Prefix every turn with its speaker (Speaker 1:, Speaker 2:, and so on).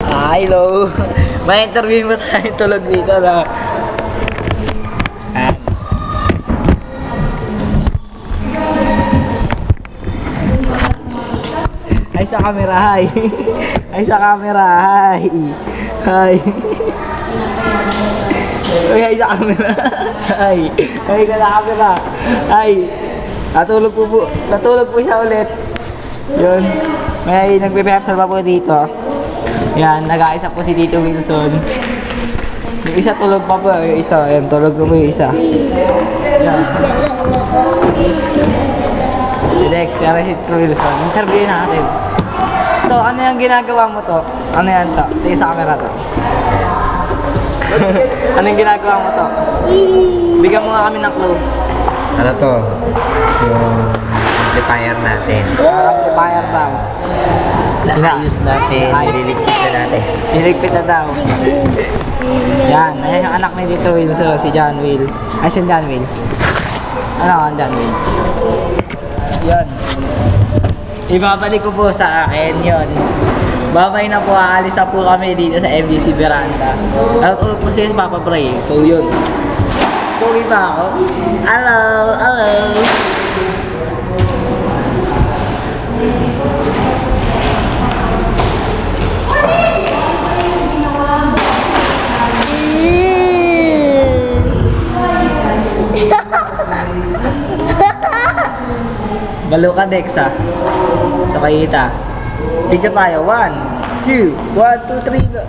Speaker 1: Hello. May interview mo tayo tulog dito na. Ay sa camera, hi. Ay sa camera, hi. Hi. Uy, hi sa camera. Hi. Hi ka sa camera. Hi. Natulog po siya ulit. Yun. May nagpe-prepare pa po dito. Yan, nag-aisa po si Tito Wilson. Yung isa tulog pa po, yung isa. Yan, tulog po yung isa. Yan. Dex, yan si Tito Wilson. Interview natin. To, ano yung ginagawa mo to? Ano yan to? Tingin sa camera to. Ano yung ginagawa mo to? Bigyan mo nga kami ng clue.
Speaker 2: Ano to? Yung amplifier natin.
Speaker 1: Amplifier daw.
Speaker 2: Inaayos natin, nililigpit na natin.
Speaker 1: Niligpit na daw. Yan, ayan yung anak ni Tito Wilson, si John Will. Ay, si John Will. Ano ang John Will? Yan. Ibabalik ko po sa akin yun. Babay na po, aalis na po kami dito sa MDC Veranda. Natulog po siya si Papa Bray. So yun. Pogi ba ako? Hello! Hello! Balo ka, Dex, ha? Sa kayita. Picture tayo. 1, 2, 1, 2, 3, go.